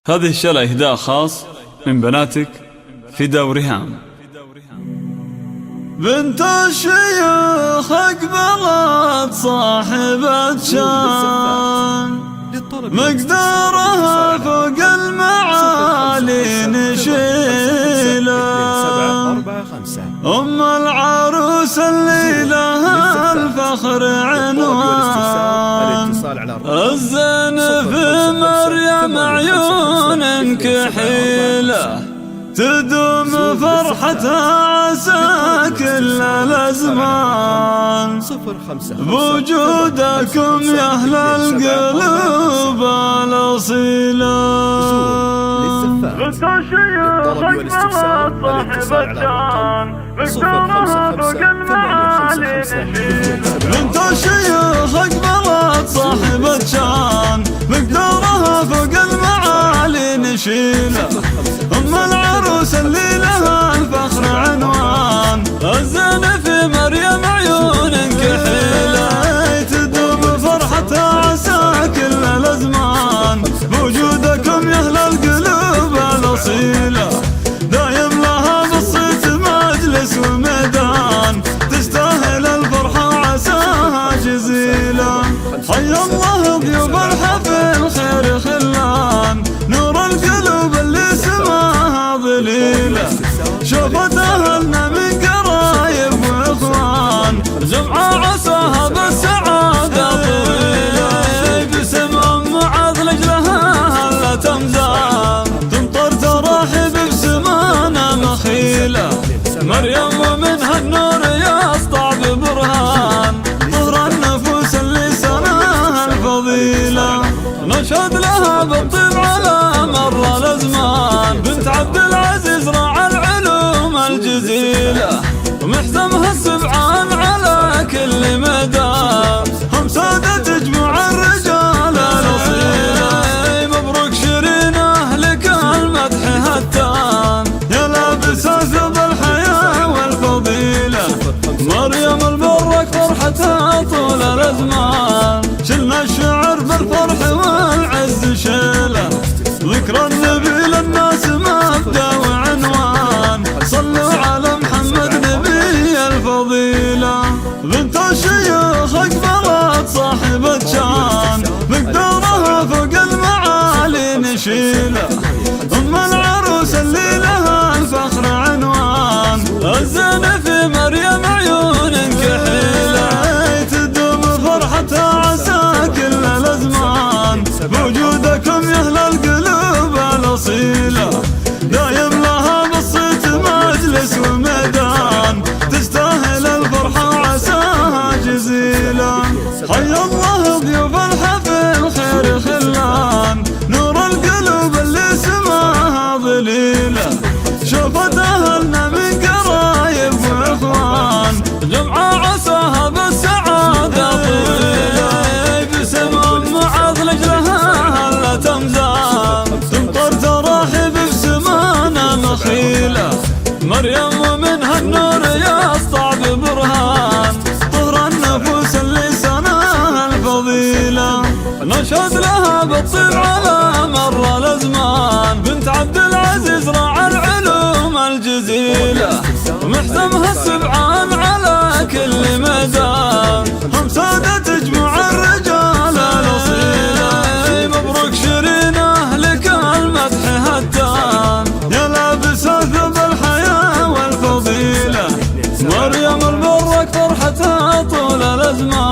هذه الشلة إهداء خاص من بناتك فدا وريهام. بنت الشيخ أقبلت صاحبة شان، مقدارها فوق المعالي نشيله، أم العروس اللي لها الفخر عنوان، الزين في مريم عيون كحيله، تدوم فرحتها عسى كل الأزمان، بوجودكم يا أهل القلوب الأصيلة. بنت الشيخ أقبلت صاحبة شان، مقدارها فوق المعالي نشيله، بنت الشيخ أقبلت صاحبة شان، مقدارها فوق المعالي نشيله، أم العروس اللي لها الفخر عنوان، الزين في مريم عيون كحيلة، تدوم فرحتها عسى كل الأزمان، بوجودكم يا أهل القلوب الأصيلة، دايم لها بالصيت مجلس وميدان، تستاهل الفرحة وعساها جزيلة. حي الله ضيوف الحفل خير خلان، نور القلوب اللي سماها ظليلة، شوفت أهلنا من قرايب وإخوان، جمعة عساها بالسعادة طويلة، باسم أم معاذ لجلها هلت أمزان، تمطر تراحب بسمانة مخيلة، مريم ومنها النور يسطع ببرهان، طهر النفوس اللي سناها الفضيلة، نشهد لها بالطيب على مر الأزمان، بنت عبد العزيز راعى العلوم الجزيلة، ومحزمها السبعان على كل مدى، هم سادة تجمع الرجال الأصيلة، مبروك شيرين أهلك المدح هتان، يا لابسة ثوب الحياة والفضيلة، مريم البرك فرحتها طول الأزمان، شلنا الشعر بالفرح والعز شيله، ذكرى النبي للناس مبدأ وعنوان، صلوا على محمد نبي الفضيلة. بنت الشيخ أقبلت صاحبة شان، مقدارها فوق المعالي نشيله، أم العروس اللي لها الفخر عنوان، الزين في مريم عيون كحيلة، تدوم فرحتها عسى كل الأزمان، بوجودكم يا أهل القلوب الأصيلة، دايم لها بالصيت مجلس وميدان، تستاهل الفرحة وعساها جزيلة. حي الله ضيوف الحفل خير خلان، نور القلوب اللي سماها ظليلة، شوفت أهلنا من قرايب وإخوان، جمعة عساها بالسعادة طويلة، باسم أم معاذ لجلها هلت أمزان، تمطر تراحب بسمانة مخيلة، مريم ومنها النور يسطع ببرهان، طهر النفوس اللي سناها الفضيلة، نشهد لها بالطيب على مر الأزمان، بنت عبد العزيز راعى العلوم الجزيلة، ومحزمها السبعان على كل مدى، هم سادة تجمع الرجال الأصيلة، مبروك شيرين أهلك المدح هتان، يا لابسة ثوب الحياة والفضيلة، مريم البرك فرحتها طول الأزمان.